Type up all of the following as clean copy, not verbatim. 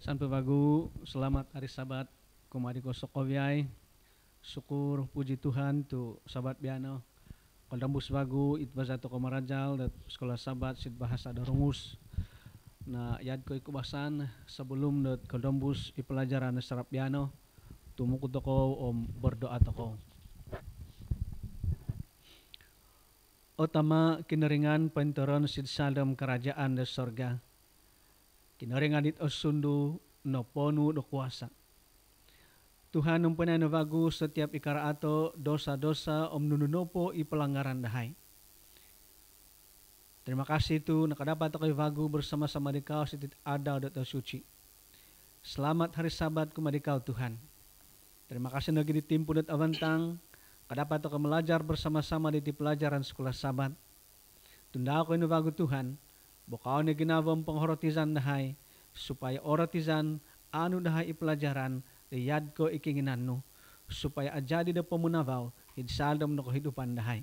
Sampai bagu, selamat hari Sabat, kumari ko sokovyay, syukur puji Tuhan tu Sabat biano, kondambus bagu itbaza to komarajal dat sekolah Sabat sit bahasa darungus. Na yad ko ikubasan sebelum dat kondambus i pelajaran sarap biano, tumuko toko om berdoa toko. Otama kinaringan pentoron sid sadam kerajaan da sorga. Kinaringan it osundu no ponu do kuasa. Tuhan umpanay na bagu setiap ikaraato dosa-dosa om nununopo i pelanggaran dahay. Terima kasih tu nakadapat ako bagu bersama-sama di kau sitit adaw dato suci. Selamat hari Sabat kumadikaw Tuhan. Terima kasih nagi ditimpu dat avantang kadapat ako belajar bersama-sama di pelajaran sekolah Sabat. Tunda ako ino bagu Tuhan. Bukaw ni ginawang penghorotizan dahay, supaya orotizan anu dahay ipelajaran, riyad ko ikinginan no, supaya ajadi da pemunawaw, hidsaldam no kehidupan dahay.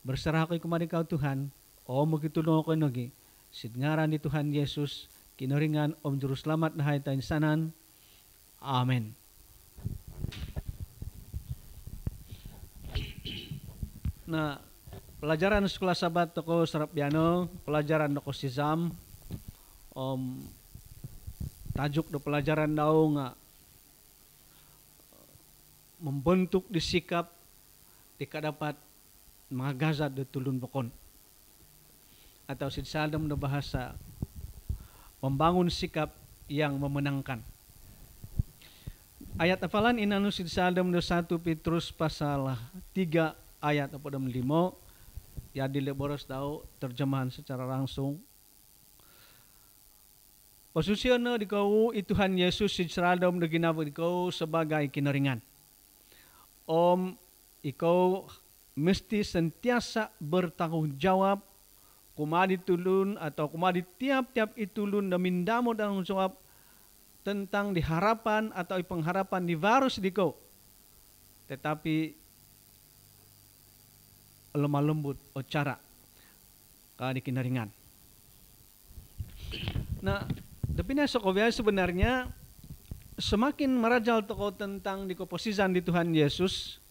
Berserah ko kumadikaw Tuhan, o magitulong ako nogi, sidngaran di Tuhan Yesus, kinoringan om juru selamat dahay tayo sanan. Amen. Nah, pelajaran sekolah Sabat toko sarap biano, pelajaran toko sizam, tajuk do pelajaran daw nga membentuk disikap dikadapat mga gazad do tulun bokon. Atau sidsadam do bahasa membangun sikap yang memenangkan. Ayat hafalan inanu sidsadam do 1 Petrus pasal 3 ayat 45. Ya dileboros daw terjemahan secara langsung. Posisyon na dikau ituhan Yesus sidradom na ginawag ikaw sebagai kinaringan. Ikaw mesti sentiasa bertanggung jawab kumadi tulun atau kumadi tiap-tiap itulun na mindamo tanggung jawab tentang diharapan atau pengharapan di varus dikau. Tetapi lemah lembut o cara di kinaringan. Nah, tapi nasa sebenarnya semakin merajal toko tentang di komposisian di Tuhan Yesus,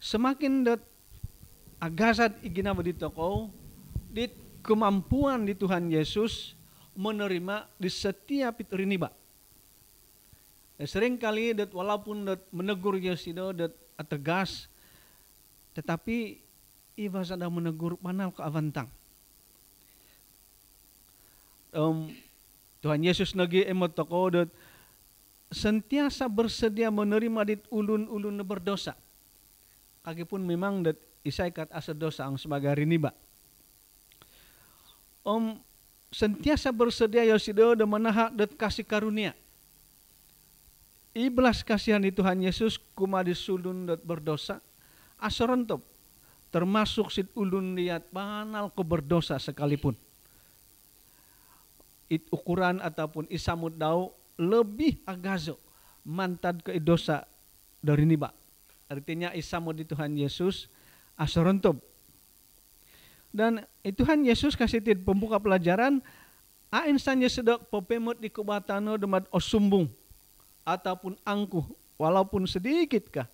semakin agasat iginawa di toko di kemampuan di Tuhan Yesus menerima di setiap riniba. Sering kali walaupun menegur Yesus tegas, tetapi iba sadang menegur manal ke avantang. Tuhan Yesus nagi emot toko sentiasa bersedia menerima dit ulun-ulun na berdosa. Kagipun memang isaikat asa dosa ang sebagai riniba. Sentiasa bersedia yosido menaha kasih karunia. Iblas kasihan di Tuhan Yesus kumadi sulun berdosa asorentop. Termasuk sit ulun liat banal ko berdosa sekalipun. Ukuran ataupun isamud daw lebih agazo mantad ke dosa dari niba. Artinya isamud di Tuhan Yesus asorontob. Dan Tuhan Yesus kasih tid pembuka pelajaran ainsannya sedok popemot di kubatano demat osumbung ataupun angkuh walaupun sedikit kah.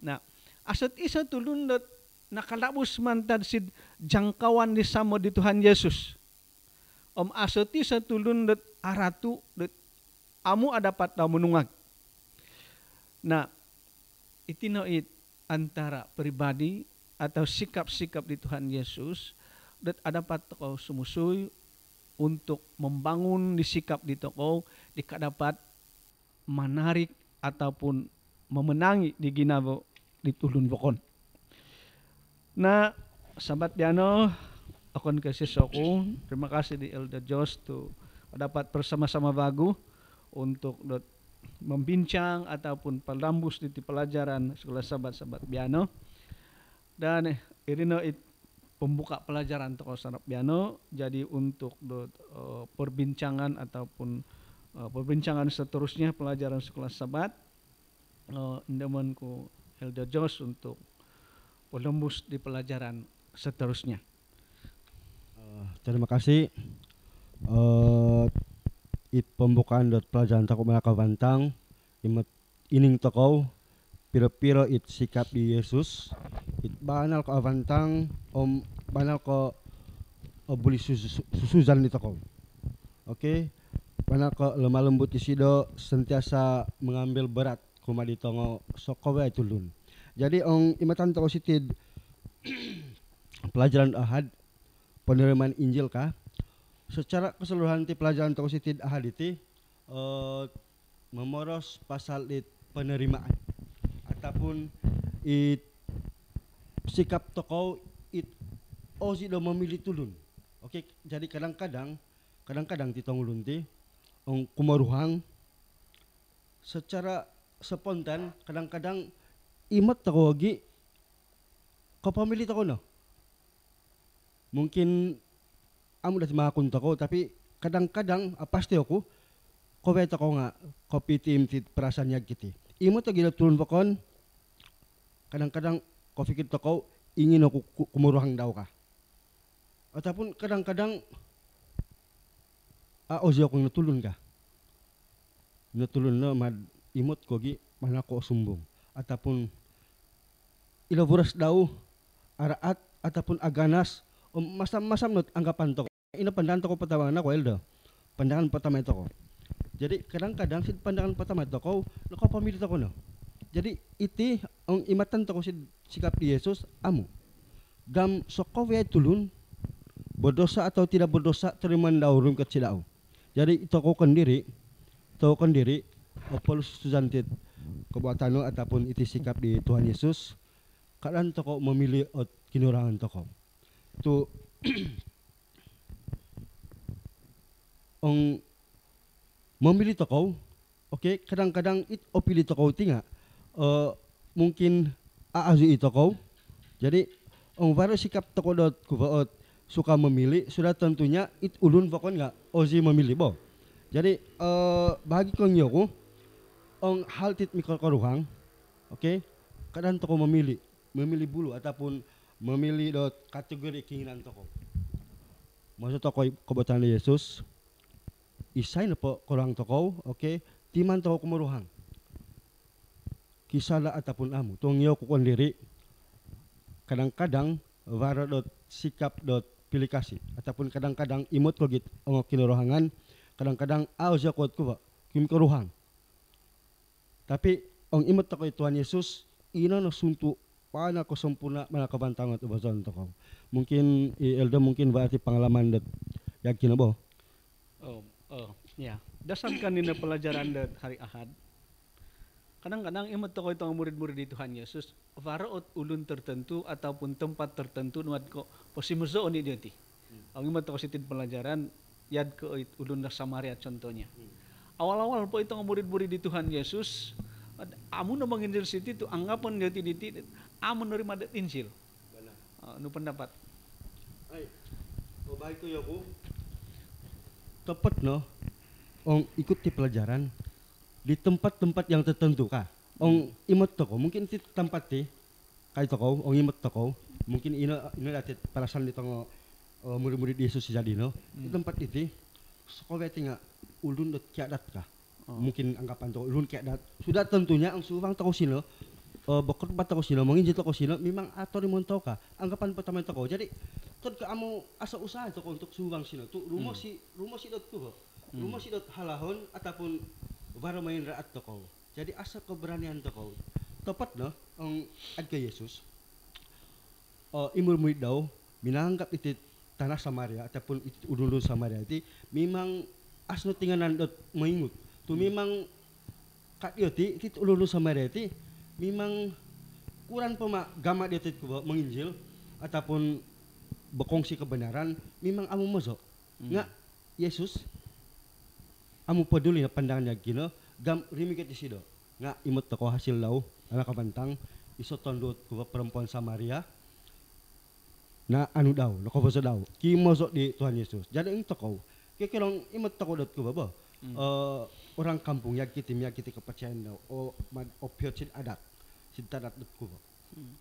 Nah, asat isa tulun nakalabus mantad sid jangkauan di samo di Tuhan Yesus. Asat isa tulun aratu amu adapat daw menungag. Nah, itinoit antara pribadi atau sikap-sikap di Tuhan Yesus adapat toko sumusuy untuk membangun di sikap di toko dikadapat menarik ataupun memenangi di ginabo ditulun bokon. Nah, sahabat piano, akon kasih soku. Terima kasih di Elder Jos tu dapat bersama-sama bagu untuk membincang ataupun pelambus di pelajaran sekolah sahabat-sahabat piano. Dan irino pembuka pelajaran toko sarap piano. Jadi untuk perbincangan ataupun perbincangan seterusnya pelajaran sekolah sahabat, indamanku Elder Jos untuk penembus di pelajaran seterusnya. Terima kasih it pembukaan dot pelajaran toko malaka bantang imet ining toko pira-pira it sikap di Yesus it banal ko avantang om banal ko buli susuzan di toko. Oke, banal ko lemah lembut isido sentiasa mengambil berat kuma di tongo sokowe tulun. Jadi ong imatan toko sitid pelajaran Ahad penerimaan Injil kah? Secara keseluruhan ti pelajaran toko sitid Ahad itu memoros pasal it penerimaan ataupun it sikap tokoh it osi do memilih tulun. Oke, jadi kadang-kadang ti tong ulun ti ong kumaruhang secara spontan kadang-kadang imat toko gi ko pamilih toko no. Mungkin amo dati makakun toko tapi kadang-kadang pasti ako ko beta ko nga kopi tim tit perasaan yag kiti. Imo to gila tulun pokon kadang-kadang ko fikir toko ingin ako kumuruhang daw ka. Ataupun kadang-kadang ozi ako natulun ka. Natulun na mad imot ko gi mana ko sumbong. Ataupun ilaburas daw araat ataupun aganas masam-masam not anggapan to. Ina pandangan to ko pertama na ko eldo. Pandangan pertama itu ko. Jadi kadang-kadang si pandangan pertama itu ko pamilih to ko no. Jadi iti ang imatan to ko si sikap di Yesus amu. Gam sokowe tulun berdosa atau tidak berdosa terima daurum ke cidau. Jadi tokokan diri opolus suzantit kebuatan ataupun iti sikap di Tuhan Yesus kadang toko memilih kinurangan toko. Tu ong memilih toko, oke, kadang-kadang it opilih toko tinga mungkin aazu itu toko. Jadi ong baru sikap toko dot kubaot suka memilih sudah tentunya it ulun pokon nggak ozi memilih bo. Jadi bagi kong yoku ong hal tit mikor koruhang, oke, kadang toko memilih bulu ataupun memilih dot kategori keinginan toko. Maksud toko kebutaan Yesus isai nepo korang toko, oke, timan toko kemeruhang. Kisah ataupun amu, tong yoku kon diri kadang-kadang vara dot sikap dot pilih kasih ataupun kadang-kadang imut ko git ong kinuruhangan kadang-kadang auza ko ko kim keruhang. Tapi ong imut ko Tuhan Yesus ina no suntu pana ko sempurna mana kabantangan tu bazon to ko. Mungkin eldo mungkin berarti pengalaman dat yakin bo. Ya. Dasarkan ini pelajaran dat hari Ahad. Kadang-kadang imut ko itong murid-murid di Tuhan Yesus varaot ulun tertentu ataupun tempat tertentu nuat ko posimuzo oni dioti. Ang imut ko sitin pelajaran yad ko ulun na Samaria contohnya. Awal-awal po itong murid-murid di Tuhan Yesus amun na manginjil siti tu anggapan dioti diti amun nerima dat Injil. Nu pendapat. Ay, baik ko yoko. Tepat no. Ong ikuti pelajaran di tempat-tempat yang tertentu kah? Ong imut toko mungkin di tempat ti kay toko ong imut toko mungkin ino datit parasan di tongo murid-murid Yesus jadi no. Di tempat itu sekolah tinga ulun dot kiadat kah? Mungkin anggapan toko ulun kiadat. Sudah tentunya ang suwang toko sino bekerbat toko sino menginjil toko sino memang atau dimontau kah? Anggapan pertama toko. Jadi tod ka amo asa usaha toko untuk suwang sino. Tu rumah si dot ko. Rumah si dot halahon ataupun baru main raat toko. Jadi asa keberanian toko. Tepat no ang adka Yesus. Imul murid daw minanggap itu tanah Samaria ataupun itu udun Samaria itu memang asno tinganan dot mengingut. Tu memang kat ioti itu udun Samaria itu memang kurang pema gama dia itu menginjil ataupun berkongsi kebenaran memang amu masuk. Nga Yesus amu peduli na pandangan gino gam rimiket di sido nga imut toko hasil lau anak kabantang iso tondot ko perempuan Samaria na anu daw nakoboso daw kimosok di Tuhan Yesus jadi ing toko kikirong imut toko dot ko ba orang kampung yakiti kepercayaan daw o opiot sin adat sin tadat dot ko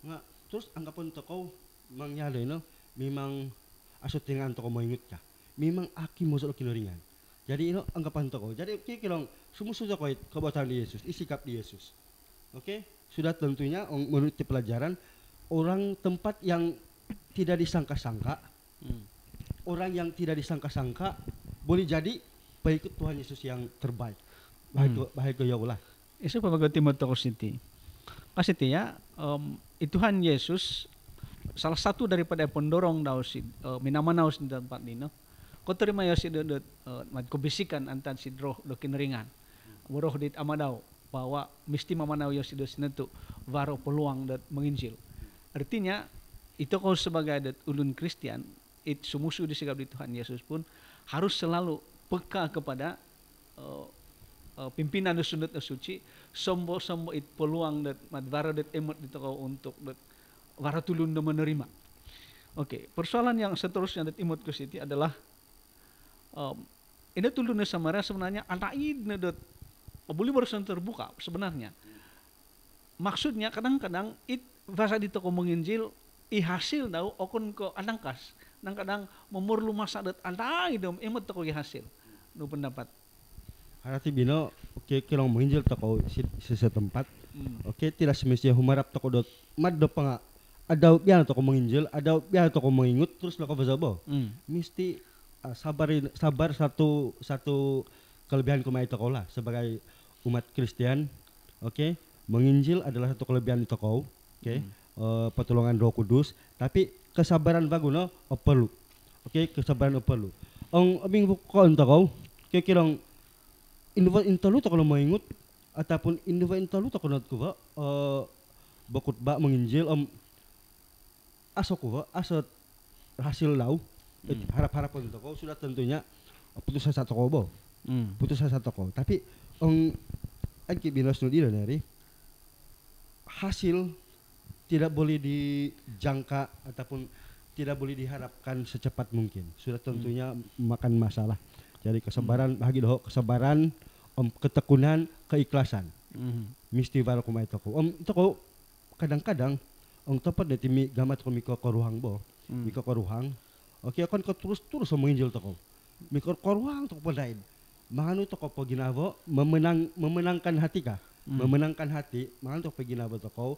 nga terus anggapan toko mangyari no memang asutingan toko moingut ka memang aki mosok kinuringan. Jadi ini anggapan toko. Jadi kira semua sudah kait kebuatan di Yesus, isikap di Yesus. Oke, sudah tentunya menurut pelajaran orang tempat yang tidak disangka-sangka, orang yang tidak disangka-sangka boleh jadi pengikut Tuhan Yesus yang terbaik. Bahagia ya Allah. Isu pamagat Timoteo City. Kasi tiya, Tuhan Yesus salah satu daripada pendorong daw si minamanaw si tempat nino. Ko terima ya si dodot magkubisikan antan si roh do kinringan. Roh dit amadaw bahwa mesti mamanaw ya si do sinetu varo peluang dat menginjil. Artinya itu kau sebagai ulun Kristen, sumusu disikap di Tuhan Yesus pun harus selalu peka kepada pimpinan sunat suci, sombo it peluang dat madvara dat emot di kau untuk dat vara tulun do menerima. Oke, persoalan yang seterusnya dat imut ke siti adalah ini tulun samara sebenarnya anaid dat boleh berusaha terbuka sebenarnya. Maksudnya kadang-kadang bahasa di toko menginjil hasil daw okon ko anangkas nang kadang memurlu masa dat anai dom emot toko hasil no pendapat harati bino oke kirong menginjil toko si setempat oke tidak semestinya humarap toko dot mad do panga ada biar toko menginjil ada biar toko mengingut terus lako bazabo mesti sabar satu kelebihan kumai toko lah sebagai umat Kristen oke menginjil adalah satu kelebihan di toko oke pertolongan Roh Kudus tapi kesabaran baguno perlu oke kesabaran perlu abing bukan toko oke kirong indua intalu toko mengingut ataupun indua intalu toko not kuba bakut ba menginjil asok hasil lau harap toko sudah tentunya putus asa toko bo putus asa toko tapi aki binos nu dira dari hasil tidak boleh dijangka ataupun tidak boleh diharapkan secepat mungkin. Sudah tentunya makan masalah. Jadi kesabaran bagi doh kesabaran, ketekunan, keikhlasan. Mesti baru kumai toko. Toko kadang-kadang tepat deh timi gamat ko miko koruhang bo. Miko koruhang. Oke akan ko terus menginjil toko. Miko koruhang toko padain. Mahanu toko po ginabo memenangkan hati kah? Memenangkan hati, mahanu toko ginabo toko.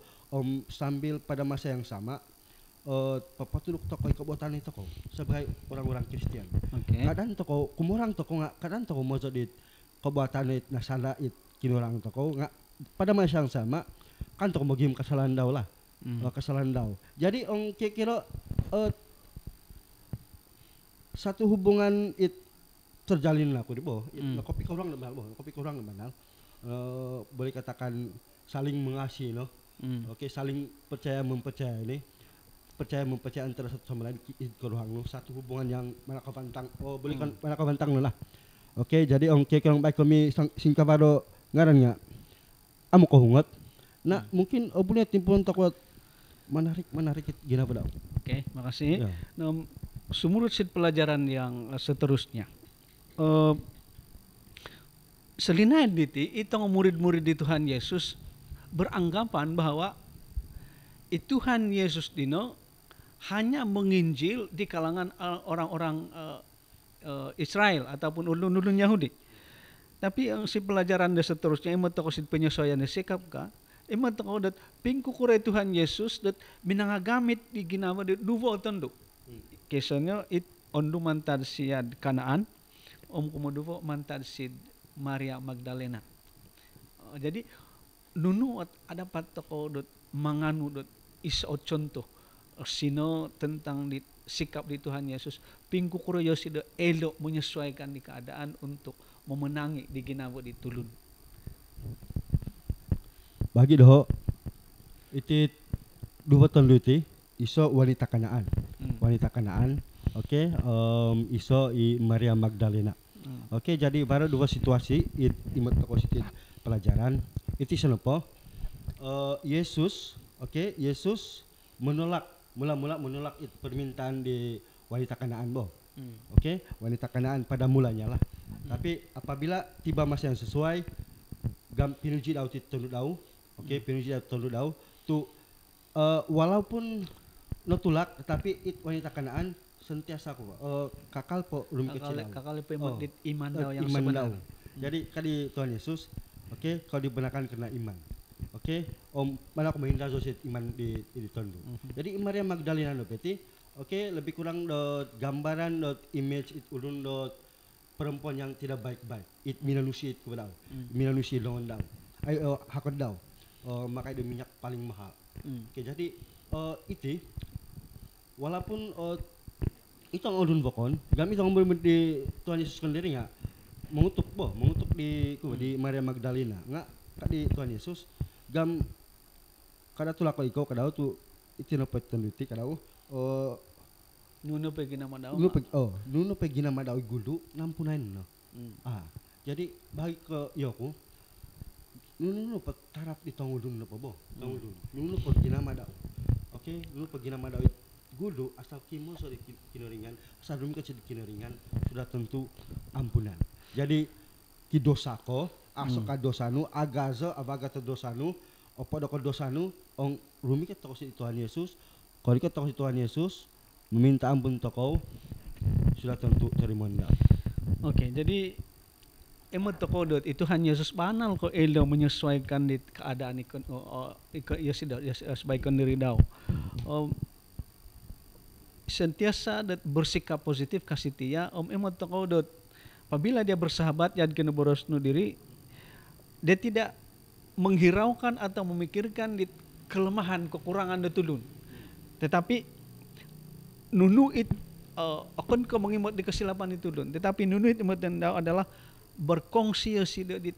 Sambil pada masa yang sama papatuluk toko kebuatan itu toko sebagai orang-orang Kristen. Kadang toko kumurang toko nggak kadang toko mau jadi kebuatan itu nasala itu kinurang toko nggak pada masa yang sama kan toko mau gim kesalahan dau lah kesalahan dau. Jadi kira satu hubungan itu terjalin lah aku di bawah. Kopi kurang lemal, boleh katakan saling mengasihi no. Oke, saling percaya mempercaya ini percaya antara satu sama lain keruhang satu hubungan yang mana kau pantang belikan mana kau pantang lah. Oke, jadi kalau baik kami singkabado ngarannya amu kau hungat nah mungkin punya timpun takut menarik gina pada. Oke, makasih. Sumurut sit pelajaran yang seterusnya selina diti itu murid-murid di Tuhan Yesus beranggapan bahwa Tuhan Yesus dino hanya menginjil di kalangan orang-orang Israel ataupun ulun-ulun Yahudi. Tapi yang si pelajaran dan seterusnya emang toko si penyesuaian sikap ka, emang toko dat pingku kurai Tuhan Yesus dat minangagamit di ginawa di duvo tanduk. Kesannya it ondu mantad siad Kanaan, kumuduvo mantad sid Maria Magdalena. Jadi nunuat ada patoko dot manganu dot iso contoh sino tentang di sikap di Tuhan Yesus pingku kuroyo sido elo menyesuaikan di keadaan untuk memenangi di ginawa di tulun. Bagi doh itu dua tahun itu iso wanita Kanaan. Wanita Kanaan. Oke, iso Maria Magdalena. Oke, jadi baru dua situasi imut positif pelajaran. Itu senopo Yesus menolak mula-mula menolak permintaan di wanita Kanaan bo. Oke, wanita Kanaan pada mulanya lah. Tapi apabila tiba masa yang sesuai pinuji dau tunduk dau. Oke, pinuji dau tunduk dau tu walaupun notulak tetapi wanita Kanaan sentiasa ko kakal po rumi kecil kakali pemot dit iman daw yang iman sebenar. daw. Jadi kadi Tuhan Yesus, oke, kalau dibenarkan karena iman. Oke, om mana ko mahinda so iman di tondo. Jadi Maria Magdalena no peti, oke, lebih kurang dot gambaran dot image it ulun dot perempuan yang tidak baik-baik. It minanusi it daw. Minanusi longon daw. Ay hakod daw. Makai de minyak paling mahal. Oke, jadi itu walaupun itu ang ulun bokon, gamit ang di Tuhan Yesus sendiri nga mengutuk di Maria Magdalena nga di Tuhan Yesus gam kada tulak ko ikaw kadaw tu itinapet tanduti kadaw Nuno pe ginama daw. nuno pe ginama daw gulu ngampunain no. Jadi bagi ke yoko nuno patarap di tangulun no po tangulun nuno pe ginama daw. Oke, nuno pe ginama daw gulu asal kimo so di kinaringan asal dum ke di kinaringan sudah tentu ampunan. Jadi ki dosako asok ka dosanu agaza abaga ta dosanu opo doko dosanu ong rumi ka toko si Tuhan Yesus kalau ka toko si Tuhan Yesus meminta ampun toko sudah tentu terima anda. Oke, jadi emot toko dot itu hanya Yesus banal ko elo menyesuaikan di keadaan ikon ya sebaikkan diri daw. Sentiasa dat bersikap positif kasih tia emot toko dot apabila dia bersahabat yad kena boros nu diri dia tidak menghiraukan atau memikirkan di kelemahan kekurangan detulun tetapi nunu it akan ke mengimot di kesilapan itu dun tetapi nunu it imot daw adalah berkongsi di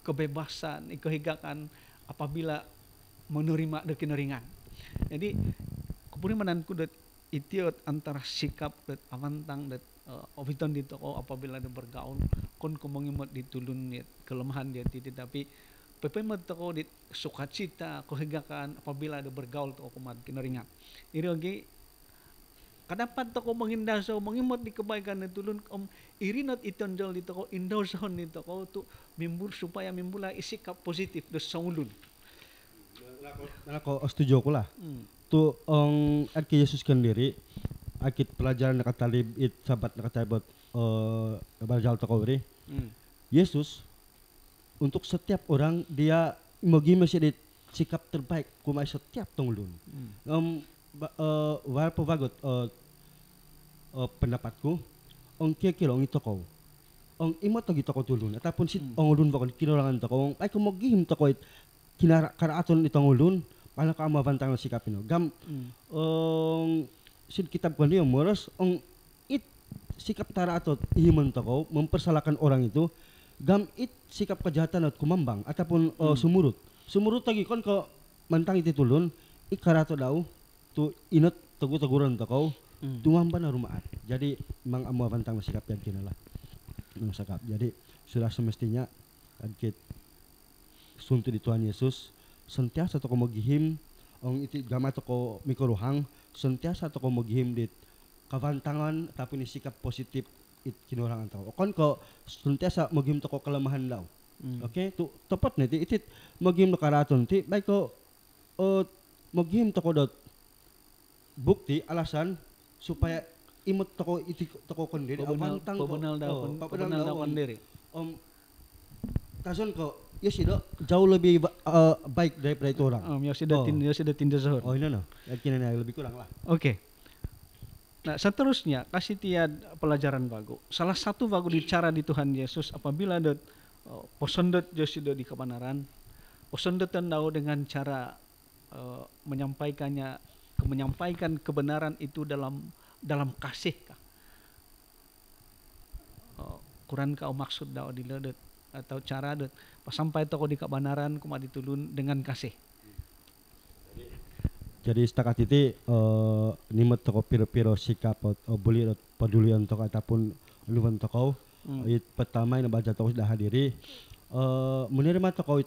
kebebasan kehigakan apabila menerima de kineringan. Jadi kupuri menanku det itiot antara sikap det avantang det oviton di toko apabila dia bergaul kon mengimot ditulun dia kelemahan dia tapi pepemot toko di sukacita kehigakan apabila dia bergaul toko kumat kineringan. Iri lagi kadapat toko mengindaso mengimot di kebaikan ditulun irinot itonjol di toko indoson di toko tu mimbul supaya mimbula isikap positif dos saulun. Nako setuju aku lah. Tu at Yesus sendiri akit pelajaran nakatalib it sabat nakatalibot barjal tokori. Yesus untuk setiap orang dia magi masih sikap terbaik kumai setiap tongulun. War pavagot pendapatku ong kekilo ong itoko. Ong imot to gitoko tulun ataupun si ong ulun bakon kinorangan toko ay kumagihim toko it kinaraaton itong ulun paano ka mabantang sikap ino gam sid kitab ko niyo moros ong it sikap taraatot ihimon toko mempersalahkan orang itu gam it sikap kejahatan at kumambang ataupun sumurut lagi kon ko mantang iti tulun ikarato daw tu inot teguran toko tumamba na rumaat jadi mang amo bantang sikap yan kinala ng sakap jadi sudah semestinya agit sunto di Tuhan Yesus sentiasa toko maghihim ong iti gama toko mikuruhang sentiasa toko maghihim dit kabantangan tapi ni sikap positif it kinurangan tao kon ko sentiasa maghihim toko kelemahan daw. Okay tu tepat nih itit maghihim nakaraton ti bay ko maghihim toko dot bukti alasan supaya imut toko iti toko kondiri abantang ko pabenal daw kondiri tason ko yosido jauh lebih baik daripada itu orang. Yosido tinda sahur. Oh ini no, yakin lebih kurang lah. Oke. Nah seterusnya kasih tiad pelajaran bagu. Salah satu bagu bicara di Tuhan Yesus apabila ada posondot Yosido di kebenaran, posondotan daw dengan cara menyampaikan kebenaran itu dalam kasih kah? Kurang kau maksud daw diledet atau cara det pas sampai toko di kebenaran kuma ditulun dengan kasih. Jadi setakat itu nimot toko piro-piro sikap buli pedulian toko ataupun luan toko it pertama yang baca toko sudah hadiri menerima toko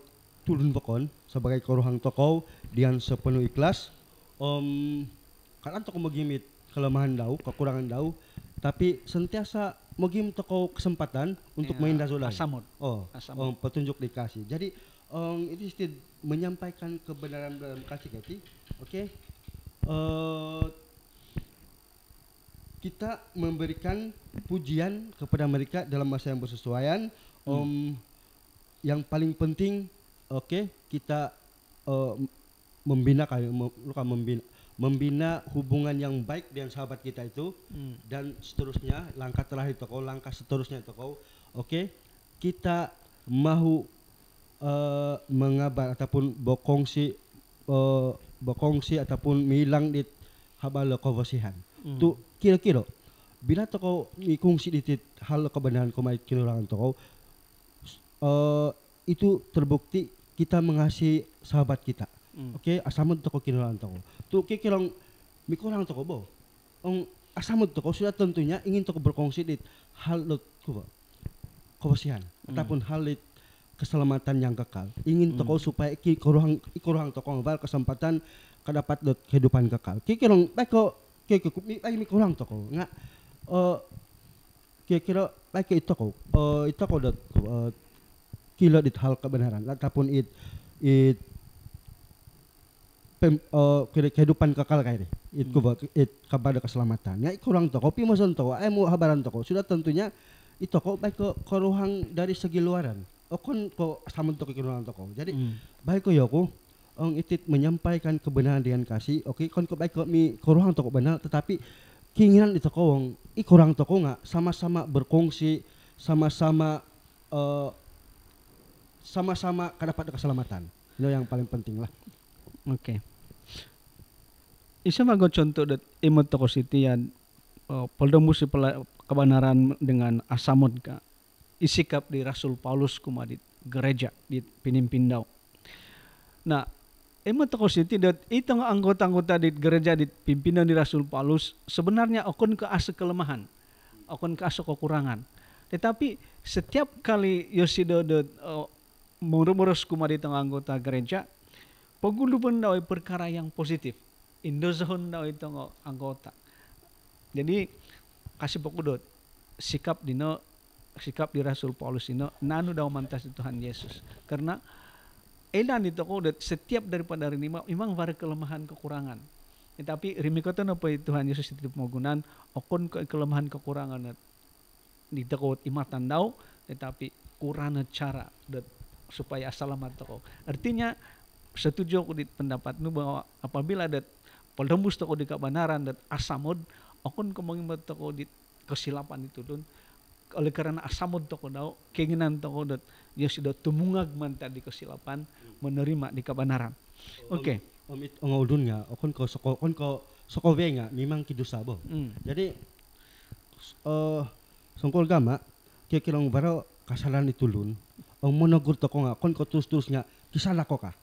tulun pokon sebagai koruhang toko dengan sepenuh ikhlas kalian toko magimit kelemahan daw kekurangan daw tapi sentiasa magim toko kesempatan untuk mengindah sudah. Asamot. Petunjuk dikasih. Jadi itu menyampaikan kebenaran dalam kasih kati. Oke. kita memberikan pujian kepada mereka dalam masa yang bersesuaian. Yang paling penting, kita membina hubungan yang baik dengan sahabat kita itu, dan seterusnya langkah terakhir toko, langkah seterusnya toko, kita mahu mengabar ataupun berkongsi ataupun milang di habala kewasihan. Tu kira-kira bila toko mikungsi di hal kebenaran komai kinurangan toko, itu terbukti kita mengasihi sahabat kita. Asamud toko kinurangan toko. Tu kira-kira mikurang toko bo. Asamud toko sudah tentunya ingin toko berkongsi di hal kewasihan ataupun hal keselamatan yang kekal. Ingin toko supaya ikuruhang toko ngebal kesempatan kedapat kehidupan kekal. Kira-kira baik kurang toko nggak kira-kira baik itu ko kilo di hal kebenaran ataupun kehidupan kekal kayak it kepada keselamatan ya kurang toko pimoson toko mau habaran toko sudah tentunya itu ko baik ko ruang dari segi luaran kon ko sama toko kurang toko jadi baik ko yoko itit menyampaikan kebenaran dengan kasih. Kon ko baik ko mi kurang toko benar tetapi keinginan itu ko kurang toko nggak sama-sama berkongsi sama-sama dapat keselamatan itu yang paling penting lah. Isa mago contoh dat imot toko sitian poldomusi kebenaran dengan asamod ka isikap di Rasul Paulus kumadit gereja di Pinimpindau. Nah, emang toko siti dat itong anggota-anggota di gereja di pimpinan di Rasul Paulus sebenarnya okon ke asa kelemahan, okon ke asa kekurangan. Tetapi setiap kali Yosido murus kumadi tong anggota gereja, paguluban daw ay perkara yang positif. Indozahon daw itong anggota. Jadi kasih pokudot sikap di Rasul Paulus ino nanu daw mantas di Tuhan Yesus. Karena edan itu ko setiap daripada rini memang var kelemahan kekurangan. Tetapi rimikoton apa Tuhan Yesus itu pemagunan okon ke kelemahan kekurangan di ko imatan daw tetapi kurang cara supaya selamat toko. Artinya setuju aku di pendapat nu bahwa apabila ada peldembus toko di kebenaran dan asamod okon kemungkinan toko di kesilapan itu dun oleh karena asamod toko daw keinginan toko dat dia sudah tumungag man di kesilapan menerima di kebenaran. Udun nga okon ko sokowe nga memang kidusabo. Jadi songkol gama kira-kirang baro kasalanan itulun monogur toko nga kon ko terus nga kisala ko ka.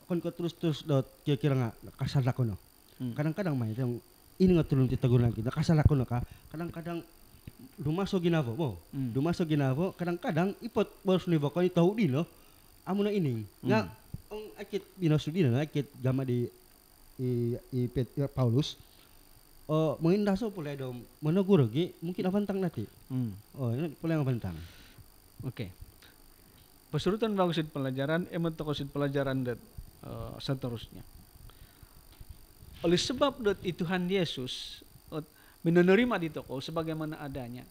Kon ko terus dot kira-kira nga kasala ko no. Kadang-kadang may ini nga tulong titaguran kita kasala ko no ka. Kadang-kadang dumaso ginavo mo. Dumaso ginavo kadang-kadang ipot boros ni bako ni tahu di no. Amo na ining. Nga ang akit binasudi na akit gama di Paulus. Mengindaso pula daw monogur gi mungkin avantang nati. Ini pula yang avantang. Pesurutan bagusit pelajaran, tokosit pelajaran dan seterusnya. Oleh sebab itu Tuhan Yesus menerima di toko sebagaimana adanya.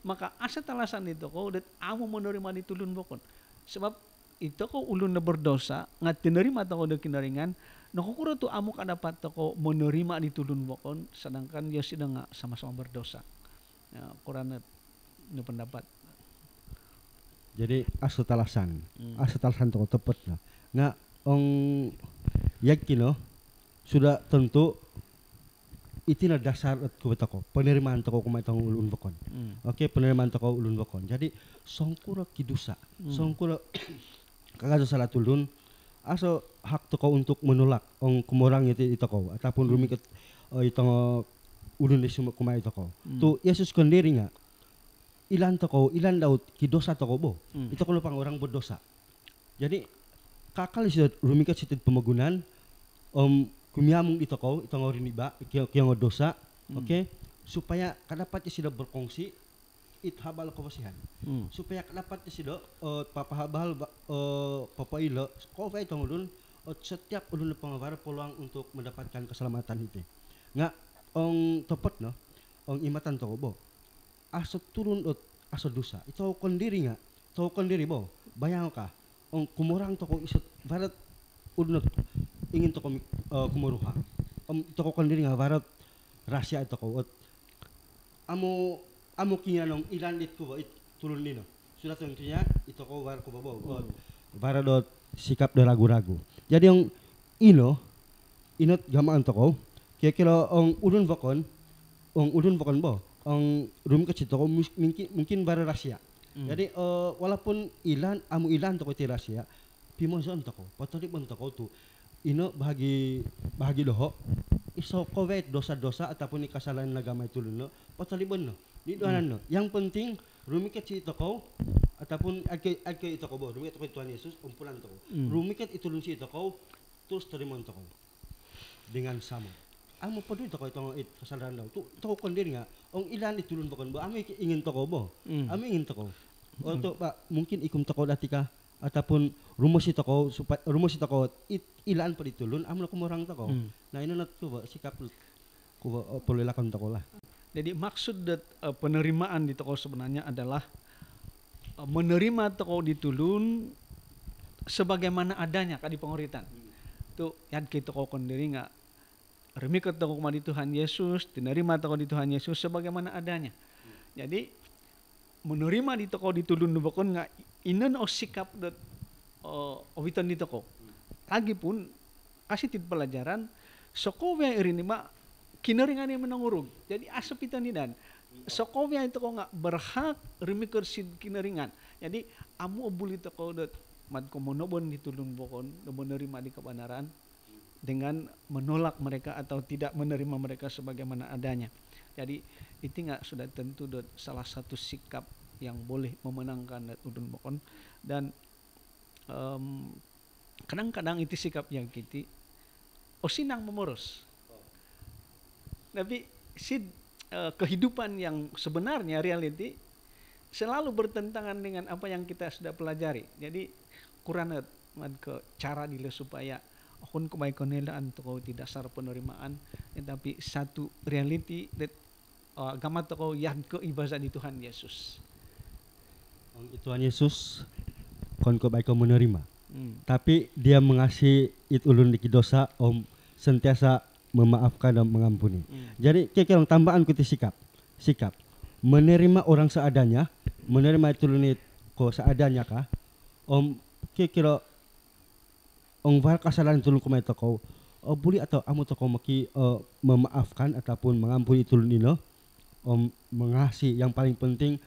Maka asa talasan di toko dan amu menerima di tulun bokon. Sebab itu ko ulun na berdosa ngat menerima toko de kinaringan nakukuro tu amu kadapat toko menerima di tulun bokon sedangkan dia sedang sama-sama berdosa. Ya, kurang na pendapat. Jadi asa talasan toko tepat na. Nga yakin no sudah tentu itu na dasar at kubeta ko penerimaan toko kumaitang ulun bokon. Penerimaan toko ulun bokon. Jadi songkura kidusa, songkura kagado salah tulun aso hak toko untuk menolak kumurang itu ko ataupun rumikot itong ulun di kumai toko. Tu Yesus sendiri nga ilan daw kidosa toko bo. Itu kalau pang orang berdosa. Jadi kakal siya rumikot siya pemagunan kumiamong ito ko itong oriniba kiyang dosa supaya kadapat siya berkongsi habal kewasihan supaya kadapat siya papahabal papailo ko itong ulun setiap ulun pangawar peluang untuk mendapatkan keselamatan itu nga tepat no ong imatan toko bo. Aso turun ot aso dosa. Ito kondiri nga. Ito kondiri bo. Bayang ka. Ong kumurang toko isot barat udnot ingin toko kumuruha. Toko kondiri nga barat rasya ito ko. Ot amo kinanong ilan dit ko ba it turun nino. Sudah tentunya ito ko bar ko ba bo. Barat dot sikap do ragu-ragu. Jadi yung inot gamaan toko. Kira-kira ong udun bakon bo. Ang rum kecil toko mungkin baru rahasia. Jadi walaupun amu ilan toko ti rahasia, pimozon toko, patoli pun toko tu bahagi doho, iso kowe dosa-dosa ataupun kesalahan agama itu no, patoli pun no. Di doanan no. Yang penting rumi kecil toko ataupun ake toko bo, rumi toko Tuhan Yesus umpulan toko. Rumi ket itu lunsi toko terus terima toko dengan sama. Amo peduli toko itu kesalahan daw. Toko kondir nga. Ong ilan itulun bakon bo. Ami ingin toko bo. Ami ingin toko. Untuk Pak mungkin ikum toko dati ka ataupun rumus si toko ilan pa ditulun amo kumurang toko. Nah ini nat ko ba sikap ko pelelakan toko lah. Jadi maksud penerimaan di toko sebenarnya adalah menerima toko ditulun sebagaimana adanya kadi penguritan. Tu yang kita toko kondiri nga remi ketoko di Tuhan Yesus, dinerima toko di Tuhan Yesus sebagaimana adanya. Jadi menerima di toko ditulun bakon nga inon o sikap obitan di toko. Lagi pun kasih tit pelajaran sokowe irini ma kineringan yang menangurug. Jadi asepitan dan sokowe itu kok nggak berhak remi kersid kineringan. Jadi amu obuli toko mad komonobon ditulun bakon menerima di kebenaran dengan menolak mereka atau tidak menerima mereka sebagaimana adanya. Jadi itu nggak sudah tentu salah satu sikap yang boleh memenangkan udun bokon dan kadang-kadang itu sikap yang kita osinang memoros. Tapi kehidupan yang sebenarnya reality selalu bertentangan dengan apa yang kita sudah pelajari. Jadi kurang ke cara dile supaya akun kebaikan untuk tidak dasar penerimaan, tetapi satu reality agama toko yang keibadah di Tuhan Yesus. Tuhan Yesus kon kebaikan menerima. Tapi dia mengasihi it ulun di dosa sentiasa memaafkan dan mengampuni. Jadi kira tambahan kuti sikap menerima orang seadanya, menerima itu ulun ko seadanya kah? Kira ong var kasalanan tulung kumay toko buli atau amu toko maki memaafkan ataupun mengampuni tulun nino mengasihi yang paling penting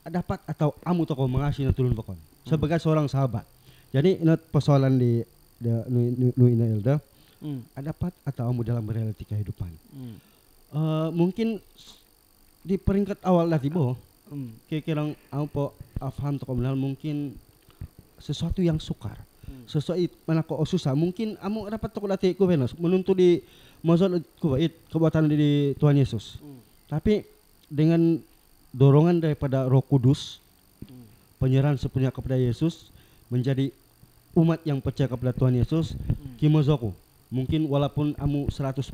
dapat atau amu toko mengasihi na tulun bakon sebagai seorang sahabat. Jadi ini persoalan di ina Elda dapat atau amu dalam realiti kehidupan. Mungkin di peringkat awal tadi bo kira-kira amu po afham toko menal mungkin sesuatu yang sukar. Sesuatu mana ko susah mungkin amu dapat toko dati ko Venus menuntut di mazal ko kebuatan di Tuhan Yesus. Tapi dengan dorongan daripada Roh Kudus, penyerahan sepenuhnya kepada Yesus, menjadi umat yang percaya kepada Tuhan Yesus, kimozoko. Mungkin walaupun amu 100%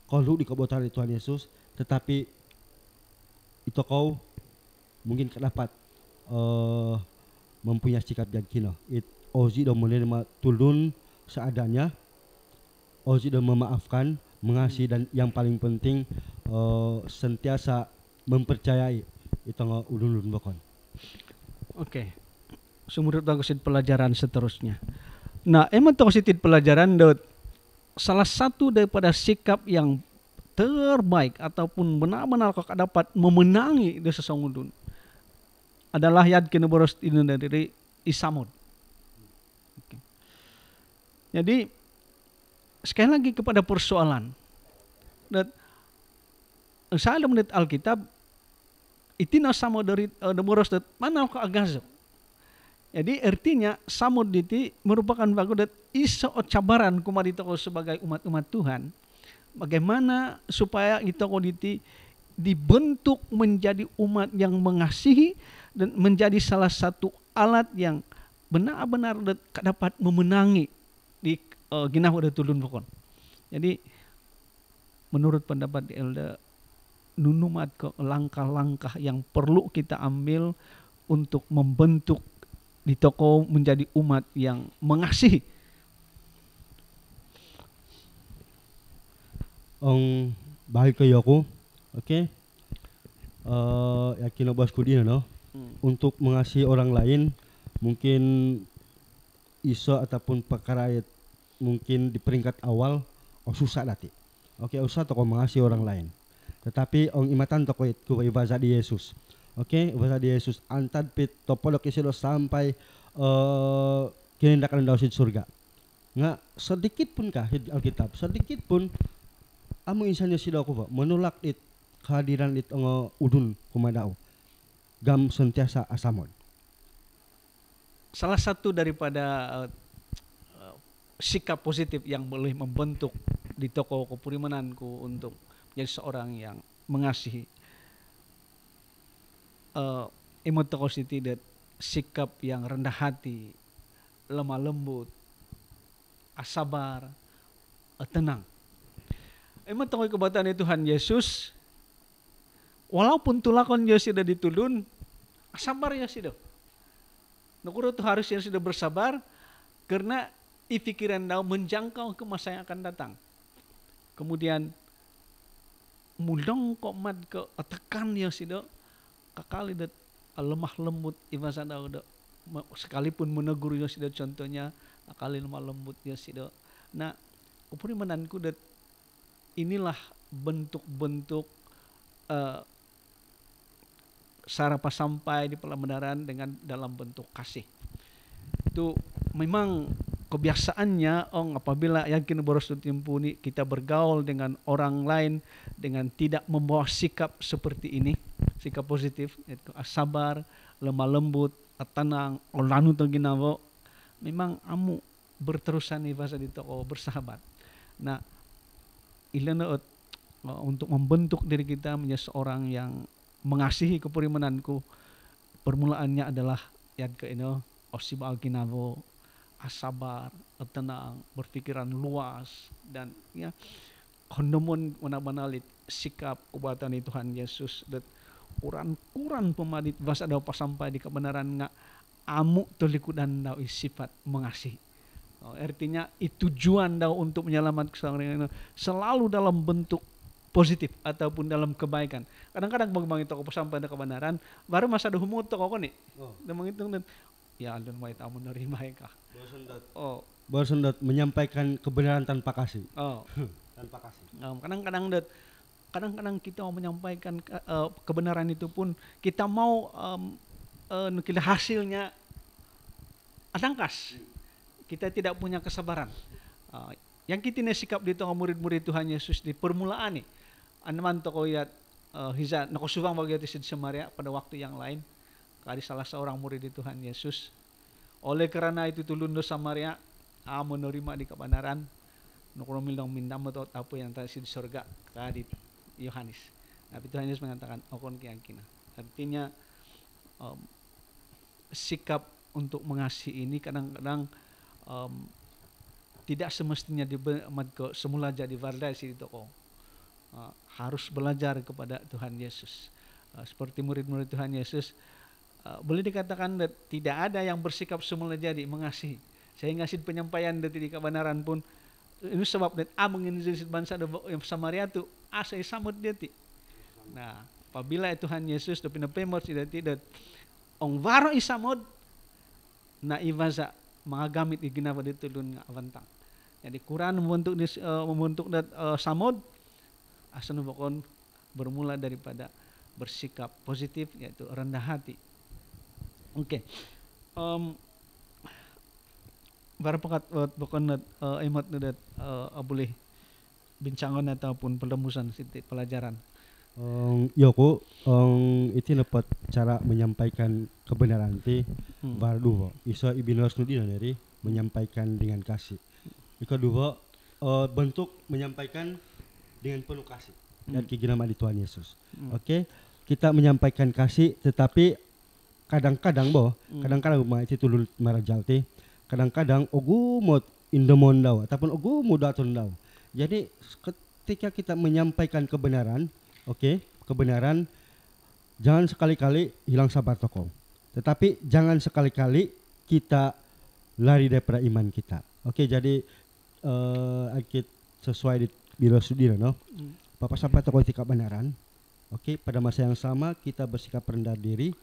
kalau di kebuatan di Tuhan Yesus, tetapi itu kau mungkin dapat mempunyai sikap yang kino. Ozi dan menerima tulun seadanya, Ozi dan memaafkan, mengasihi dan yang paling penting sentiasa mempercayai itu ulun bakon. Oke. Sumur tagusit pelajaran seterusnya. Nah, emang tagusit pelajaran salah satu daripada sikap yang terbaik ataupun benar-benar kau dapat memenangi di sesungguhnya adalah yad kinaboros ini dari isamud. Okay. Jadi sekali lagi kepada persoalan. Dan saya menit Alkitab itina samo dari demoros mana ke agazo. Jadi artinya samud diti merupakan bagus dan iso cabaran kumari toko sebagai umat-umat Tuhan. Bagaimana supaya kita koditi dibentuk menjadi umat yang mengasihi dan menjadi salah satu alat yang benar-benar dapat memenangi di ginah udah tulun pokon. Jadi menurut pendapat di Elda nunumat ke langkah-langkah yang perlu kita ambil untuk membentuk di toko menjadi umat yang mengasihi. Ang bahay kayo ako, okay? Yakin na bosku din, no? Untuk mengasihi orang lain, mungkin iso ataupun perkara mungkin di peringkat awal, susah dati. Oke, usah toko mengasihi orang lain. Tetapi ang imatan toko itu ibasa di Yesus. Oke, ibasa di Yesus. Antad pit topolok isilo sampai kinindakan daw sa surga. Nga sedikit pun kahit Alkitab, sedikit pun amo insannya sila ko ba menolak it kehadiran it ang udun kumadao. Gam sentiasa asamon. Salah satu daripada sikap positif yang boleh membentuk di toko kepurimananku untuk menjadi seorang yang mengasihi. Imot toko siti dat sikap yang rendah hati, lemah lembut, sabar, tenang. Imot toko kebatan Tuhan Yesus, walaupun tulakon dia sudah ditulun, sabar ya sudah. Nukuro tu harusnya sudah bersabar karena pikiran daw menjangkau ke masa yang akan datang. Kemudian mudong kok mad ke tekan ya sudah kakali dat lemah lembut ibasa daw sekalipun menegur ya sudah contohnya akali lemah lembut ya sudah. Nah, upuri menanku dat inilah bentuk-bentuk sarapa sampai di pelabenaran dengan dalam bentuk kasih. Itu memang kebiasaannya apabila yakin boros timpuni kita bergaul dengan orang lain dengan tidak membawa sikap seperti ini, sikap positif, yaitu sabar, lemah lembut, tenang, olanu to ginawo, memang amu berterusan ibasa di toko bersahabat. Nah, ilana untuk membentuk diri kita menjadi seorang yang mengasihi kepurimananku, permulaannya adalah yang ke ini osiba alkinavo, sabar, tenang, berpikiran luas dan ya kondomon manabanalit sikap kubatan Tuhan Yesus dan kuran pemadit bahasa daw pasampai di kebenaran nga amu tolikudan daw sifat mengasihi. Artinya tujuan daw untuk menyelamatkan seorang selalu dalam bentuk positif ataupun dalam kebaikan. Kadang-kadang bang itu aku sampai ke kebenaran, baru masa ada humut to kok nih. Dan menghitung dan ya alun mai tamu nerima ka. Bosan dat menyampaikan kebenaran tanpa kasih. Tanpa kasih. Kadang-kadang kita mau menyampaikan kebenaran itu pun kita mau hasilnya adangkas. Kita tidak punya kesabaran. Yang kita sikap di tengah murid-murid Tuhan Yesus di permulaan nih. Aneman toko yat hiza nakosubang bagian di Samaria pada waktu yang lain. Kali salah seorang murid di Tuhan Yesus. Oleh karena itu tulun do Samaria menerima di kebenaran. Nukromil dong mindam atau apa yang tadi di surga kadi Yohanes. Tapi Tuhan Yesus mengatakan okon keyakinan. Artinya sikap untuk mengasihi ini kadang-kadang tidak semestinya semula jadi vardai di toko. Harus belajar kepada Tuhan Yesus. Seperti murid-murid Tuhan Yesus, boleh dikatakan tidak ada yang bersikap semula jadi mengasihi. Sehingga penyampaian dari kebenaran pun ini sebab menginjil bangsa yang Samaria tu saya samut dia ti. Nah, apabila Tuhan Yesus do pinapemot tidak ong varo isamod na ivaza mga gamit iginawa dito dun nga avantang. Jadi Quran membentuk samod asan bokon bermula daripada bersikap positif yaitu rendah hati. Oke. Barapakat bokon emat nadat boleh bincangan ataupun pelembusan pelajaran. Yoko, itu dapat cara menyampaikan kebenaran ti baru iso ibinos nudi dari menyampaikan dengan kasih. Kedua, bentuk menyampaikan dengan penuh kasih dan keginaman di Tuhan Yesus. Oke, kita menyampaikan kasih, tetapi kadang-kadang kadang-kadang itu tulul marajalti, kadang-kadang ogu mod indomon daw ataupun ogu mudatun daw. Jadi ketika kita menyampaikan kebenaran, oke, kebenaran, jangan sekali-kali hilang sabar toko. Tetapi jangan sekali-kali kita lari daripada iman kita. Oke, jadi kita sesuai di biro sudira no. Bapak sampai toko itu kebenaran. Oke, pada masa yang sama kita bersikap rendah diri,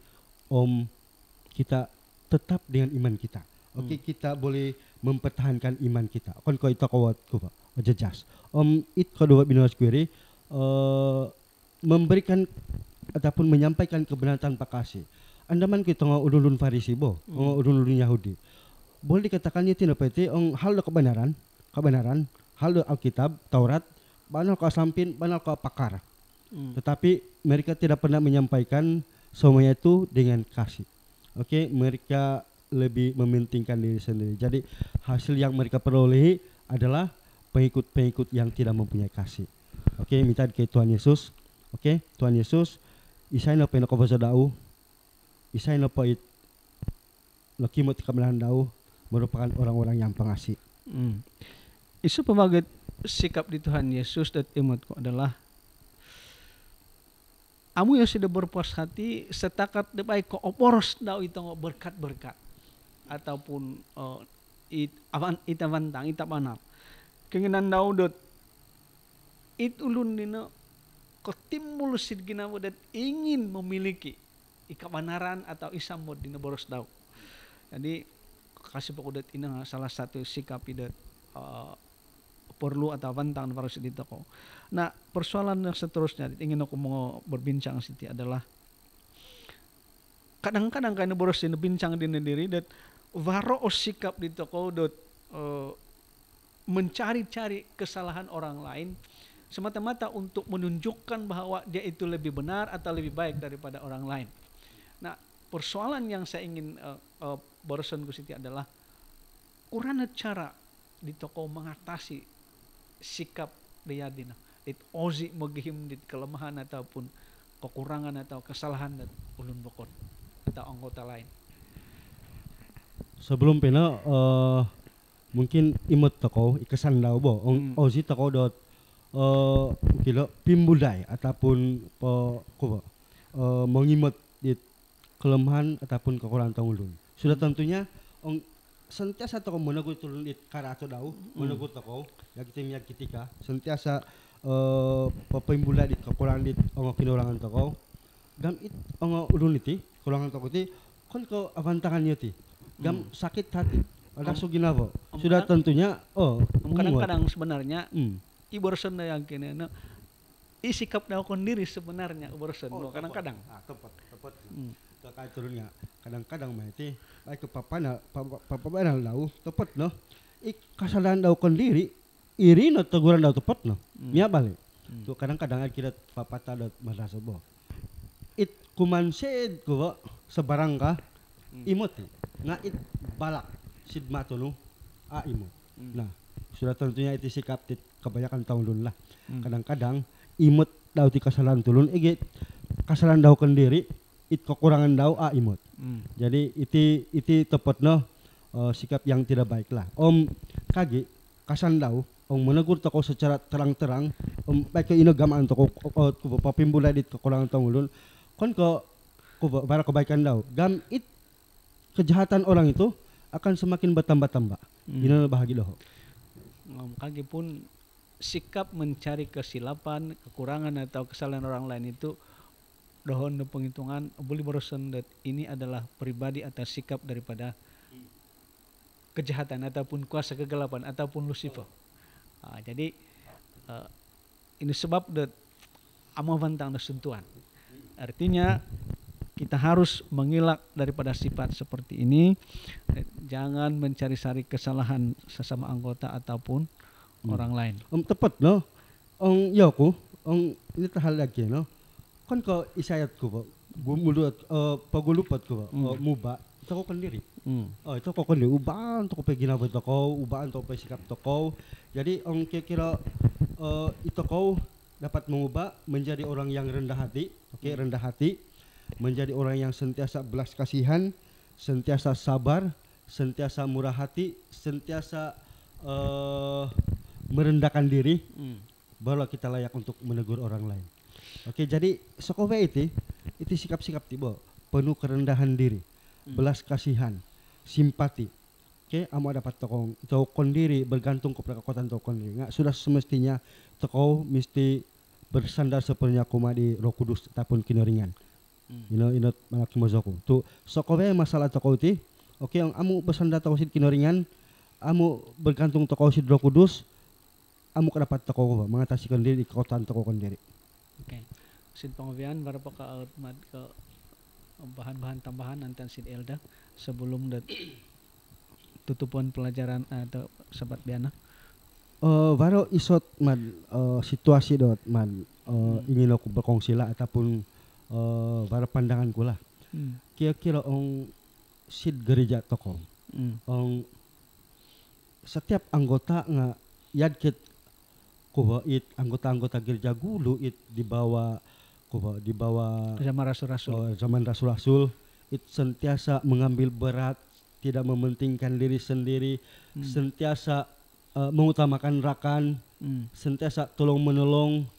kita tetap dengan iman kita. Oke, kita boleh mempertahankan iman kita. Kon ko ito ko Pak jejas. It kedua binos query memberikan ataupun menyampaikan kebenaran tanpa kasih. Andaman kita ulun Farisi ulun Yahudi. Boleh dikatakannya tidak peti hal kebenaran, hal Alkitab, Taurat, banal kau sampin, banal kau pakar. Tetapi mereka tidak pernah menyampaikan semuanya itu dengan kasih. Oke, mereka lebih mementingkan diri sendiri. Jadi hasil yang mereka perolehi adalah pengikut-pengikut yang tidak mempunyai kasih. Oke, minta ke Tuhan Yesus. Oke, Tuhan Yesus, isai no peno kobosa dau, isai no poit lokimot kebenaran dau merupakan orang-orang yang pengasih. Isu pemagat sikap di Tuhan Yesus dan imutku adalah amu yang sudah berpuas hati setakat depai ko oporos dau itu berkat-berkat ataupun itavantang itapanap keinginan dau dot it ulun dino ko timbul sid ginawa dat ingin memiliki ikabanaran atau isamod dina boros dau. Jadi kasih pakudat ini salah satu sikap idat perlu atau pantang para sedita ko. Nah, persoalan yang seterusnya ingin aku mau berbincang siti adalah kadang-kadang kayaknya boros ini bincang diri diri dat waro sikap di toko dot mencari-cari kesalahan orang lain semata-mata untuk menunjukkan bahwa dia itu lebih benar atau lebih baik daripada orang lain. Nah, persoalan yang saya ingin barusan Gusiti adalah kurang cara di toko mengatasi sikap dia dina it ozi megihim di kelemahan ataupun kekurangan atau kesalahan dan ulun bokon atau anggota lain. Sebelum pena mungkin imut toko ikesan daw bo ozi toko dot kilo pimbudai ataupun mengimut di kelemahan ataupun kekurangan ulun. Sudah tentunya sentiasa toko menegur turun di karato daw menegur toko ya kita miyak ketika sentiasa pimbudai di kekurangan di kinorangan toko gam it ulun iti kekurangan toko iti kon ko avantangan ti gam sakit hati ada suginavo sudah tentunya kadang-kadang sebenarnya iborsen yang kini isikap daw kondiri sebenarnya iborsen kadang-kadang tepat terkait turunnya kadang-kadang mahiti baik ke papanal daw tepat no kasalahan daw kondiri iri no teguran daw tepat no mia balik tu kadang-kadang kita papata daw merasa bo it kumansed ko sebarang ka imot nga it balak sidma tunu imot nah sudah tentunya itu sikap kebanyakan tahun dulu lah kadang-kadang imut daw ti kesalahan tulun kesalahan daw kendiri it kekurangan daw imut jadi itu tepat no sikap yang tidak baik lah kagi kasan daw menegur toko secara terang-terang baik ke inogamaan toko papimbula di kekurangan tahun dulu kon ko bara kebaikan daw gam it kejahatan orang itu akan semakin bertambah-tambah ini bahagia doh kagi pun sikap mencari kesilapan, kekurangan atau kesalahan orang lain itu dohon penghitungan boleh berusaha ini adalah pribadi atau sikap daripada kejahatan ataupun kuasa kegelapan ataupun Lucifer. Jadi ini sebab amavantang sentuhan. Artinya kita harus mengelak daripada sifat seperti ini. Jangan mencari-cari kesalahan sesama anggota ataupun orang lain. Tepat no. Yaku, ini hal lagi no. Kan ko isayat ko po. Gumulut pagulupat ko muba. Ito ko kendiri. Ito ko kendiri. Ubaan to ko pe ginabot ko, ubaan to ko pe sikap to ko. Jadi kira-kira ito ko dapat mengubah menjadi orang yang rendah hati. Oke, rendah hati. Menjadi orang yang sentiasa belas kasihan, sentiasa sabar, sentiasa murah hati, sentiasa merendahkan diri, barulah kita layak untuk menegur orang lain. Oke, jadi sokowe itu sikap-sikap tiba penuh kerendahan diri, belas kasihan, simpati. Oke, amo dapat tokon diri bergantung kepada kekuatan tokon diri. Nggak sudah semestinya toko mesti bersandar sepenuhnya kuma di Roh Kudus ataupun kinoringan. Inot malaki mozoku. Tu sokowe masalah toko itu. Oke, yang amu bersandar toko sid kinoringan, amu bergantung toko sid Roh Kudus, amu dapat toko mengatasi diri di kekuatan toko diri. Oke. Sid pengobian baru ke ke bahan-bahan tambahan antan Sid Elda sebelum tutupan pelajaran atau sahabat biana. Baru isot situasi dot ingin aku berkongsi lah ataupun baru pandanganku lah. Kira-kira Sid gereja toko. Setiap anggota nggak yadkit kuba it anggota-anggota gereja gulu it dibawa Zaman rasul-rasul. Zaman rasul-rasul it sentiasa mengambil berat, tidak mementingkan diri sendiri, sentiasa mengutamakan rakan, sentiasa tolong menolong,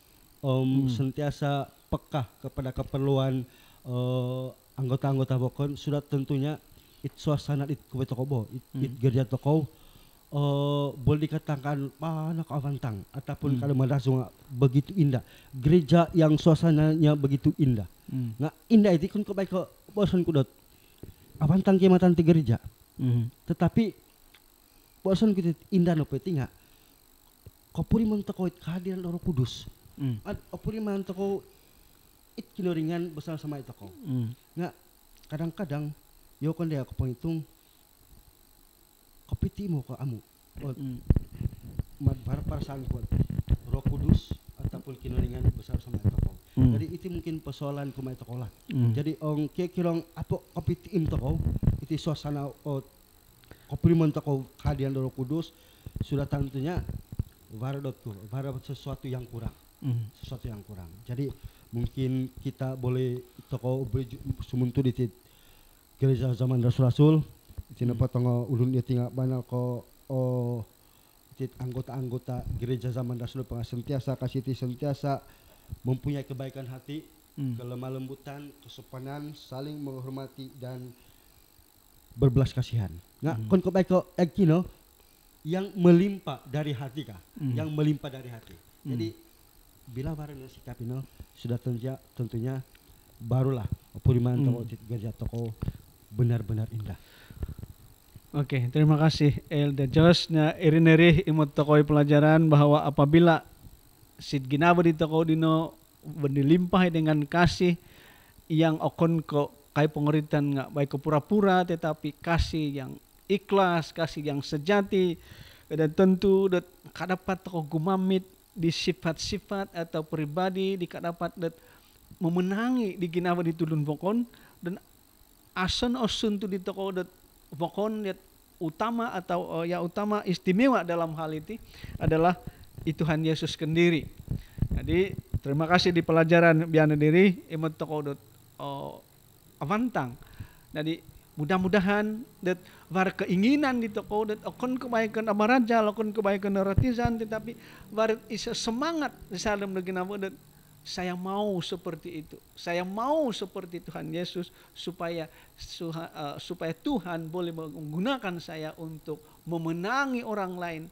sentiasa peka kepada keperluan anggota-anggota bokon. Sudah tentunya it suasana it kuba toko it gereja toko boleh dikatakan mana kawantang ataupun kalau merasa begitu indah, gereja yang suasananya begitu indah. Nggak indah itu kan kebaik ke bosan kudot awantang kematan ti gereja. Tetapi bosan kita indah no peti nggak kopuri mentekoi kehadiran Roh Kudus. Kopuri mentekoi it kinoringan bersama-sama itu kau. Nggak kadang-kadang yo kan dia kepengitung kopiti mo ka amu perasaan kuat Roh Kudus ataupun kinoringan besar sama toko. Jadi itu mungkin persoalan kumai toko lah. Jadi kira-kira apa kopiti im toko itu suasana koprimen toko kehadiran Roh Kudus sudah tentunya baru sesuatu yang kurang. Sesuatu yang kurang. Jadi mungkin kita boleh toko sumuntu di gereja zaman rasul-rasul. Tina patongo ulun dia tinggal banyak ko anggota-anggota gereja zaman rasul sentiasa sentiasa mempunyai kebaikan hati, kelemah lembutan, kesopanan, saling menghormati dan berbelas kasihan. Nggak kon kebaik ko ekino yang melimpah dari hati kah? Yang melimpah dari hati. Jadi bila barang sikap ini sudah tentunya barulah puriman toko gereja toko benar-benar indah. Oke, terima kasih Elda Jos. Nah, irineri imut tokoi pelajaran bahwa apabila Sid ginawa di toko dino dilimpah dengan kasih yang okon ko kai pengeritan nggak baik ke pura-pura, tetapi kasih yang ikhlas, kasih yang sejati, dan tentu kadapat toko gumamit di sifat-sifat atau pribadi di kadapat memenangi di ginawa di tulun pokon dan ason osun tu di toko pokon utama atau utama istimewa dalam hal itu adalah Tuhan Yesus sendiri. Jadi terima kasih di pelajaran biana diri imut toko avantang. Jadi mudah-mudahan var keinginan di toko okon kebaikan amaraja, okon kebaikan naratisan, tetapi var isa semangat di dalam neginawa saya mau seperti itu. Saya mau seperti Tuhan Yesus supaya Tuhan boleh menggunakan saya untuk memenangi orang lain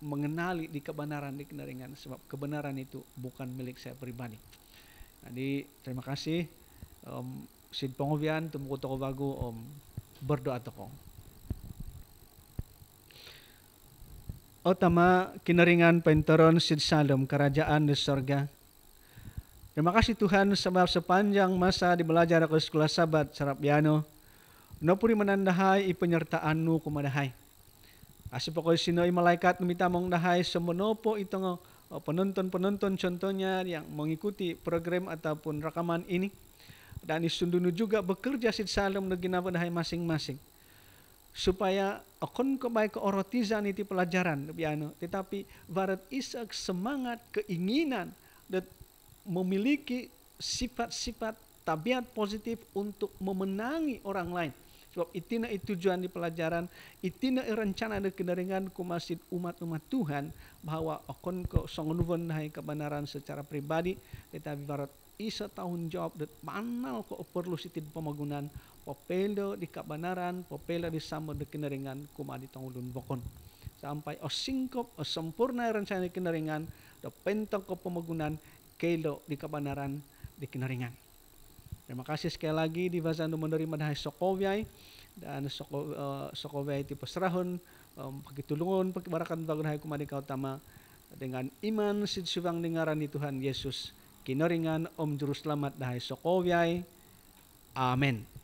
mengenali di kebenaran di kenaringan, sebab kebenaran itu bukan milik saya pribadi. Jadi terima kasih Sid pengobian tumuko toko bago berdoa toko. Tama kinaringan pentoron Sid Salom kerajaan di sorga. Terima kasih Tuhan sebab sepanjang masa di belajar ke sekolah sabat Sarapiano, nopuri menandahai penyertaan-Nu kumadahay. Asip ako sinoi malaikat numita mong dahay semonopo itong penonton-penonton contohnya yang mengikuti program ataupun rekaman ini. Dan isundunu juga bekerja Sid Salom na ginapadahay masing-masing. Supaya akon kebay keorotizan itu pelajaran Piano, tetapi barat isak semangat keinginan dan memiliki sifat-sifat tabiat positif untuk memenangi orang lain Sebab itina itu tujuan di pelajaran, itina rencana dan kenaringan kumasid umat-umat Tuhan bahwa akon ko songunuvon hai kebenaran secara pribadi, tetapi barat isa tahun jawab dan panal ko perlu sitid pemagunan popelo di kebenaran, popelo di sama de kenaringan kumadi tangulun bokon. Sampai singkop sempurna rencana kenaringan do pentong ko pemagunan kelo di kebenaran di kenaringan. Terima kasih sekali lagi di Vazano menerima dahai Sokowyai dan Sokowyai ti pasrahon pagitulungon pagbarakan bagon dahai kumadi kautama dengan iman sidsubang dengaran di Tuhan Yesus kinaringan Om Juru Selamat dahai Sokowyai. Amen.